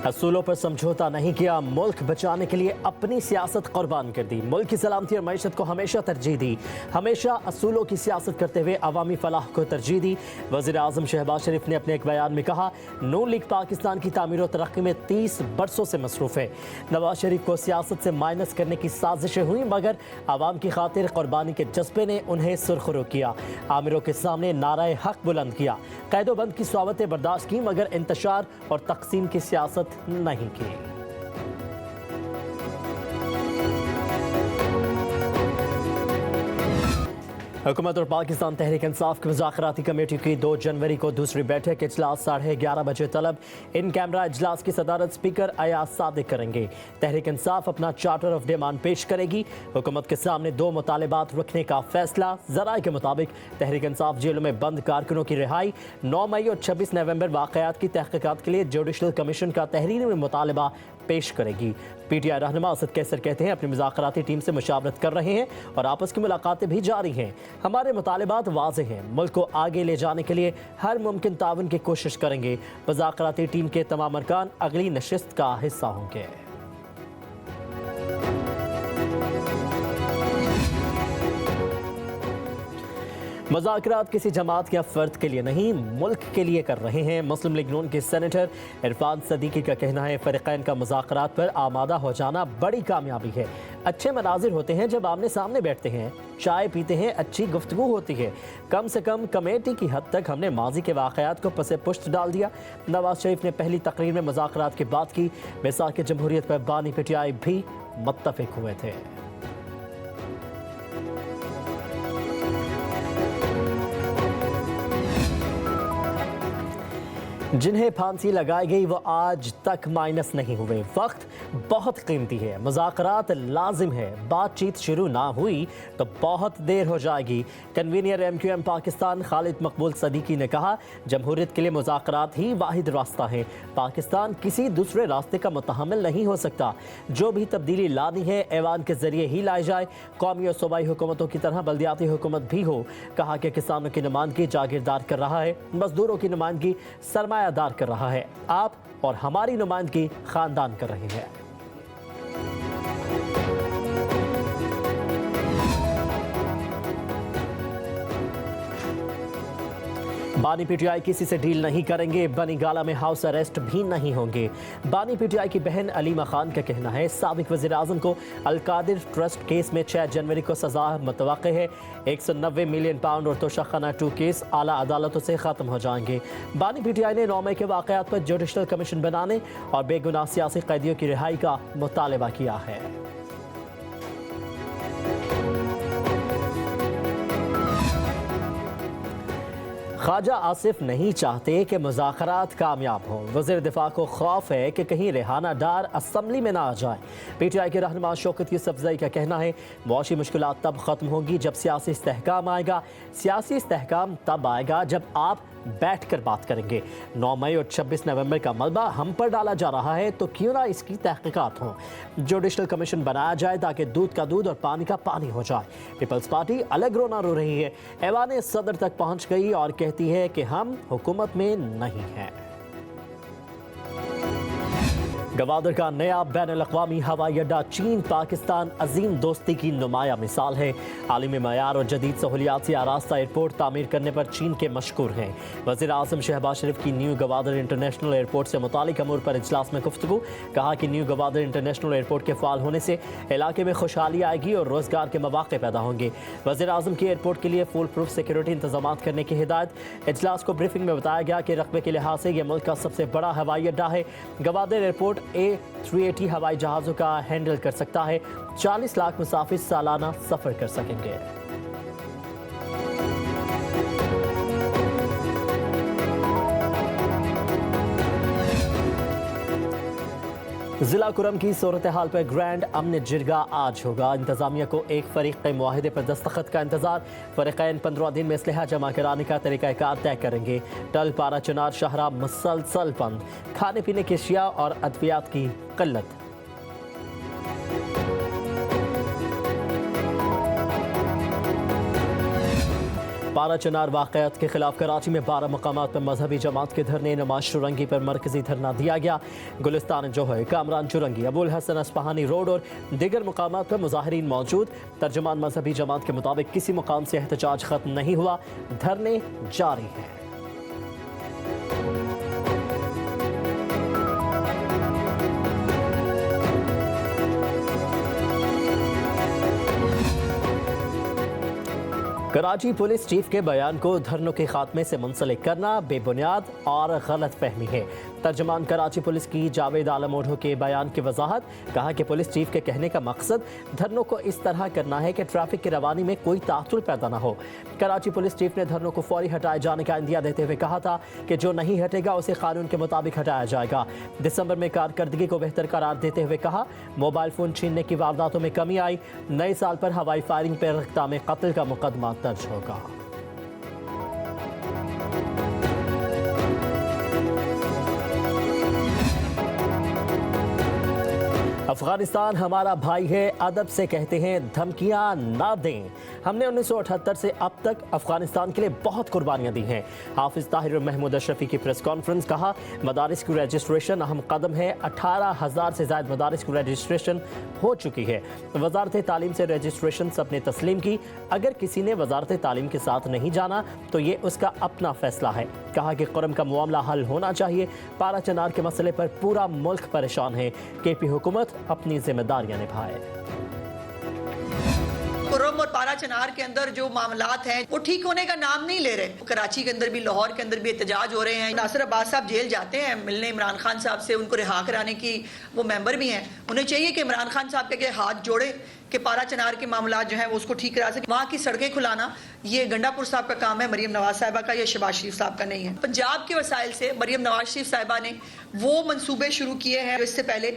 असूलों पर समझौता नहीं किया, मुल्क बचाने के लिए अपनी सियासत कुर्बान कर दी। मुल्क की सलामती और मईशत को हमेशा तरजीह दी, हमेशा असूलों की सियासत करते हुए अवामी फलाह को तरजीह दी। वज़ीर आज़म शहबाज शरीफ ने अपने एक बयान में कहा, नून लीग पाकिस्तान की तामीर और तरक्की में 30 बरसों से मसरूफ़ है। नवाज शरीफ को सियासत से माइनस करने की साजिशें हुई, मगर आवाम की खातिर कुर्बानी के जज्बे ने उन्हें सुरखरू किया। आमिरों के सामने नाराए हक बुलंद किया, कैदोबंद की सौवतें बर्दाश्त की, मगर इंतशार और तकसीम की सियासत नहीं की। हुकूमत और पाकिस्तान तहरीक इंसाफ की मुज़ाकराती कमेटी की 2 जनवरी को दूसरी बैठक इजलास 11:30 बजे तलब। इन कैमरा इजलास की सदारत स्पीकर अयाज सादिक करेंगे। तहरीक इंसाफ अपना चार्टर ऑफ डिमांड पेश करेगी। हुकूमत के सामने 2 मुतालबात रखने का फैसला। ज़राए के मुताबिक तहरीक इंसाफ जेलों में बंद कारकुनों की रिहाई, 9 मई और 26 नवंबर वाक़यात की तहक़ीक़ात के लिए जुडिशल कमीशन का तहरीरी में मुतालबा पेश करेगी। पीटीआई रहनुमा असद कैसर कहते हैं, अपनी मुज़ाकराती टीम से मुशावरत कर रहे हैं और आपस की मुलाकातें भी जारी हैं। हमारे मुतालिबात वाज़ेह हैं, मुल्क को आगे ले जाने के लिए हर मुमकिन ताउन की कोशिश करेंगे। मुज़ाकराती टीम के तमाम अरकान अगली नशिस्त का हिस्सा होंगे। मुज़ाकरात किसी जमात या फ़र्द के लिए नहीं, मुल्क के लिए कर रहे हैं। मुस्लिम लीग नून के सेनेटर इरफान सदीकी का कहना है, फ़रीक़ैन का मुज़ाकरात पर आमादा हो जाना बड़ी कामयाबी है। अच्छे मनाजिर होते हैं जब आमने सामने बैठते हैं, चाय पीते हैं, अच्छी गुफ्तगू होती है। कम से कम कमेटी की हद तक हमने माजी के वाक़यात को पसे पुश्त डाल दिया। नवाज शरीफ ने पहली तकरीर में मुज़ाकरात की बात की। मिसाक जमहूरियत पर बानी पीटीआई भी मुत्तफ़िक हुए थे। जिन्हें फांसी लगाई गई वो आज तक माइनस नहीं हुए। वक्त बहुत कीमती है, मुज़ाकरात लाजिम है। बातचीत शुरू ना हुई तो बहुत देर हो जाएगी। कन्वीनियर MQM पाकिस्तान खालिद मकबूल सदीकी ने कहा, जमहूरियत के लिए मुज़ाकरात ही वाहिद रास्ता है। पाकिस्तान किसी दूसरे रास्ते का मुतहम्मिल नहीं हो सकता। जो भी तब्दीली लानी है ऐवान के जरिए ही लाई जाए। कौमी और सूबाई हुकूमतों की तरह बल्दियाती हुकूमत भी हो। कहा कि किसानों की नुमाइंदगी जागीरदार कर रहा है, मजदूरों की नुमाइंदगी सरमायादार कर रहा है। आप और हमारी नुमाइंदगी खानदान कर रहे हैं। बानी पीटीआई किसी से डील नहीं करेंगे। बनी गाला में हाउस अरेस्ट भी नहीं होंगे। बानी पीटीआई की बहन अलीमा खान का कहना है, साबिक वज़ीर आज़म को अलकादिर ट्रस्ट केस में 6 जनवरी को सजा मुतवक्के है। 190 मिलियन पाउंड और तोशाखाना 2 केस आला अदालतों से ख़त्म हो जाएंगे। बानी पीटीआई ने 9 मई के वाक़यात पर जुडिशल कमीशन बनाने और बेगुनाह सियासी कैदियों की रिहाई का मुतालबा किया है। ख्वाजा आसिफ नहीं चाहते कि मुज़ाकरात कामयाब हों। वज़ीर दिफा को खौफ है कि कहीं रेहाना डार असम्बली में ना आ जाए। पीटीआई के रहनुमा शौकत यूसुफज़ई का कहना है, मुआशी मुश्किलात तब ख़त्म होंगी जब सियासी इस्तेहकाम आएगा। सियासी इस्तेहकाम तब आएगा जब आप बैठ कर बात करेंगे। 9 मई और 26 नवंबर का मलबा हम पर डाला जा रहा है, तो क्यों ना इसकी तहकीकात हों। जुडिशल कमीशन बनाया जाए ताकि दूध का दूध और पानी का पानी हो जाए। पीपल्स पार्टी अलग रोना रो रही है, ऐवान सदर तक पहुंच गई और कहती है कि हम हुकूमत में नहीं हैं। गवादर का नया बैनुल-अक़वामी हवाई अड्डा चीन पाकिस्तान अजीम दोस्ती की नुमाया मिसाल है। आलिमी मयार और जदीद सहूलियात से आरास्ता एयरपोर्ट तामीर करने पर चीन के मशकूर हैं। वज़ीर आज़म शहबाज शरीफ की न्यू गवादर इंटरनेशनल एयरपोर्ट से मुतालिक अमूर पर इजलास में गुफ्तगू। कहा कि न्यू गवादर इंटरनेशनल एयरपोर्ट के फ़ाल होने से इलाके में खुशहाली आएगी और रोज़गार के मौक़े पैदा होंगे। वज़ीर आज़म की एयरपोर्ट के लिए फुल प्रूफ सिक्योरिटी इंतजाम करने की हिदायत। इजलास को ब्रीफिंग में बताया गया कि रकबे के लिहाज से यह मुल्क का सबसे बड़ा हवाई अड्डा है। गवादर एयरपोर्ट A380 हवाई जहाज़ों का हैंडल कर सकता है। 40 लाख मुसाफिर सालाना सफ़र कर सकेंगे। ज़िला कुरम की सूरत हाल पर ग्रैंड अमन जिरगा आज होगा। इंतज़ामिया को एक फरीक के मुआहिदे पर दस्तखत का इंतजार। फ़रीक़ैन 15 दिन में इसलहा जमा कराने का तरीक़ाकार तय करेंगे। टल पारा चनार शाहरा मुसलसल बंद। खाने पीने की अशिया और अद्वियात की किल्लत। पारा चनार वाक़यात के खिलाफ कराची में 12 मकामात पर मजहबी जमात के धरने। नमाज चुरंगी पर मरकजी धरना दिया गया। गुलिस्तान जोहर, कामरान चुरंगी, अबुल हसन अस्फहानी रोड और दीगर मकामात पर मुजाहिरीन मौजूद। तर्जुमान मजहबी जमात के मुताबिक किसी मुकाम से एहतजाज खत्म नहीं हुआ, धरने जारी हैं। कराची पुलिस चीफ के बयान को धरनों के खात्मे से मुंसलिक करना बेबुनियाद और गलत फहमी है। तर्जुमान कराची पुलिस की जावेद आलम ओढ़ो के बयान की वजाहत, कहा कि पुलिस चीफ के कहने का मकसद धरनों को इस तरह करना है कि ट्रैफिक की रवानी में कोई तातुल पैदा न हो। कराची पुलिस चीफ ने धरनों को फौरी हटाए जाने का इंदिया देते हुए कहा था कि जो नहीं हटेगा उसे कानून के मुताबिक हटाया जाएगा। दिसंबर में कारकर्दगी को बेहतर करार देते हुए कहा, मोबाइल फोन छीनने की वारदातों में कमी आई। नए साल पर हवाई फायरिंग पर इक़्ताम कत्ल का मुकदमा दर्ज होगा। अफगानिस्तान हमारा भाई है, अदब से कहते हैं, धमकियां ना दें। हमने 1978 से अब तक अफगानिस्तान के लिए बहुत कुर्बानियां दी हैं। हाफिज ताहिर और महमूद अशरफी की प्रेस कॉन्फ्रेंस, कहा मदारिस की रजिस्ट्रेशन अहम कदम है। 18,000 से ज़ायद मदारिस की रजिस्ट्रेशन हो चुकी है। वजारत तालीम से रजिस्ट्रेशन सबने तस्लीम की। अगर किसी ने वजारत तालीम के साथ नहीं जाना तो ये उसका अपना फैसला है। कहा कि कुरम का मामला हल होना चाहिए। पारा चनार के मसले पर पूरा मुल्क परेशान है। केपी हुकूमत अपनी जिम्मेदारियां निभाए। कुर्रम और पारा चनार के अंदर जो मामलात हैं वो ठीक होने का नाम नहीं ले रहे। कराची के अंदर भी, लाहौर के अंदर भी एहतजाज हो रहे हैं। नासिर अब्बास साहब जेल जाते हैं मिलने इमरान खान साहब से, उनको रिहा कराने की वो मेंबर भी हैं। उन्हें चाहिए कि इमरान खान साहब के हाथ जोड़े कि पारा चनार के मामलात जो हैं वो उसको ठीक करा सके। वहाँ की सड़कें खुलाना ये गंडापुर साहब का काम है, मरियम नवाज साहिबा का या शहबाज शरीफ साहब का नहीं है। पंजाब के वसाइल से मरियम नवाज शरीफ साहिबा ने वो मंसूबे शुरू किए हैं जो इससे पहले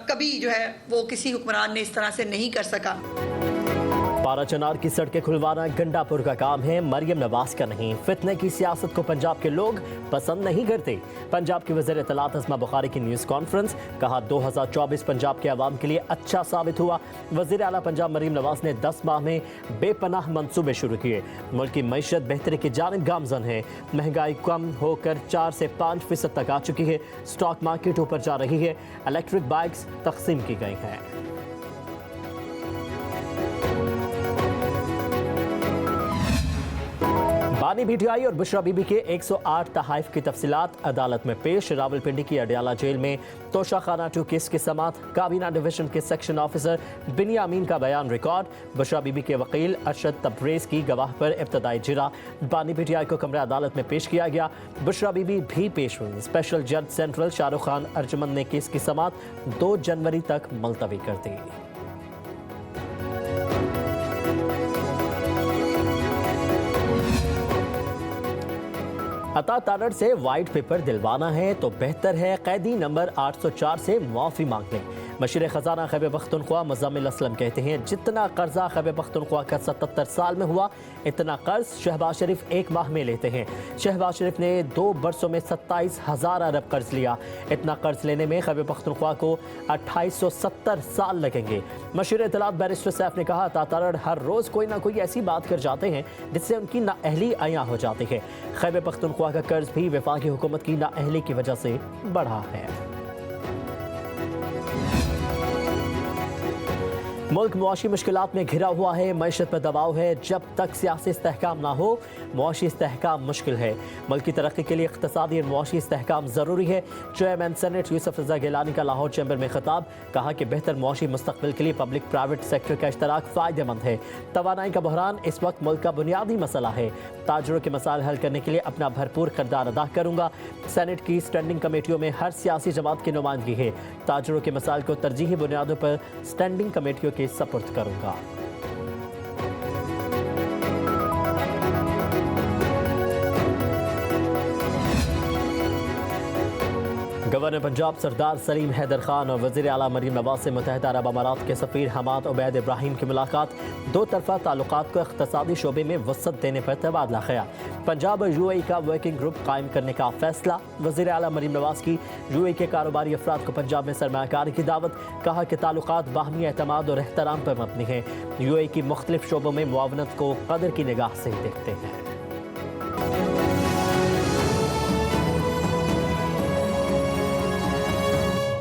कभी जो है वो किसी हुक्मरान ने इस तरह से नहीं कर सका। पारा चनार की सड़कें खुलवाना गंडापुर का काम है, मरियम नवाज का नहीं। फितने की सियासत को पंजाब के लोग पसंद नहीं करते। पंजाब की वज़ीर इत्तलात अस्मा बुखारी की न्यूज़ कॉन्फ्रेंस, कहा 2024 पंजाब के अवाम के लिए अच्छा साबित हुआ। वज़ीर आला पंजाब मरियम नवाज ने 10 माह में बेपनाह मंसूबे शुरू किए। मुल्क की मईशत बेहतरी की जानिब गामजन है। महंगाई कम होकर 4 से 5% तक आ चुकी है। स्टॉक मार्केट ऊपर जा रही है। इलेक्ट्रिक बाइक्स तकसीम की गई हैं। बानी बीटीआई और बुशरा बीबी के 108 तहाइफ की तफसीलात अदालत में पेश। रावलपिंडी की अडियाला जेल में तोशाखाना 2 केस की समात। काबीना डिवीजन के सेक्शन ऑफिसर बिनियामीन का बयान रिकॉर्ड। बुशरा बीबी के वकील अरशद तब्रेज की गवाह पर इब्तदाई जिरा। बानी बीटीआई को कमरा अदालत में पेश किया गया। बुशरा बीबी भी पेश हुई। स्पेशल जज सेंट्रल शाहरुख खान अर्जुमन ने केस की समात 2 जनवरी तक मुलतवी कर दी। अता तारड़ से वाइट पेपर दिलवाना है तो बेहतर है कैदी नंबर 804 से माफ़ी मांग लें। मशीर ख़जाना खैबर पख्तूनख्वा मुज़म्मिल असलम कहते हैं, जितना कर्जा खैबर पख्तूनख्वा का 77 साल में हुआ इतना कर्ज शहबाज शरीफ 1 माह में लेते हैं। शहबाज शरीफ ने 2 बरसों में 27,000 अरब कर्ज लिया। इतना कर्ज लेने में खैबर पख्तूनख्वा को 2870 साल लगेंगे। मशीर इत्तलात बैरिस्टर सैफ ने कहा, तातारड़ हर रोज़ कोई ना कोई ऐसी बात कर जाते हैं जिससे उनकी नाअहली आया हो जाती है। खैबर पख्तूनख्वा का कर्ज भी वफाकी हुकूमत की नाअहली की वजह से बढ़ा है। मुल्क मुआशी मुश्किलात में घिरा हुआ है। मईशत पर दबाव है। जब तक सियासी इस्तेहकाम ना हो मुआशी इस्तेहकाम मुश्किल है। मुल्क की तरक्की के लिए इक़्तिसादी और मुआशी इस्तेहकाम ज़रूरी है। चेयरमैन सेनेट यूसुफ रज़ा गिलानी का लाहौर चैम्बर में खिताब, कहा कि बेहतर मुआशी मुस्तक़बिल के लिए पब्लिक प्राइवेट सेक्टर का इश्तराक फ़ायदेमंद है। तवानाई का बहरान इस वक्त मुल्क का बुनियादी मसला है। ताजरों के मसाइल हल करने के लिए अपना भरपूर किरदार अदा करूँगा। सेनेट की स्टैंडिंग कमेटियों में हर सियासी जमात की नुमाइंदगी है। ताजरों के मसाइल को तरजीही बुनियादों पर स्टैंडिंग कमेटियों के सपुर्द करूँगा। गवर्नर पंजाब सरदार सलीम हैदर खान और वज़ीर आला मरीम नवाज से मुत्तहिदा अरब अमारात के सफ़ीर हमाद उबैद इब्राहिम की मुलाकात। 2 तरफ़ा ताल्लुकात को इक़्तिसादी शोबे में वसअत देने पर तबादला ख्याल। पंजाब और यूएई का वर्किंग ग्रुप कायम करने का फैसला। वज़ीर आला मरीम नवाज की यूएई के कारोबारी अफराद को पंजाब में सरमायाकारी की दावत। कहा कि ताल्लुकात बाहमी एतमाद और एहतराम पर मबनी हैं। यूएई की मुख्तलिफ शोबों में मुआवनत को कदर की निगाह से देखते हैं।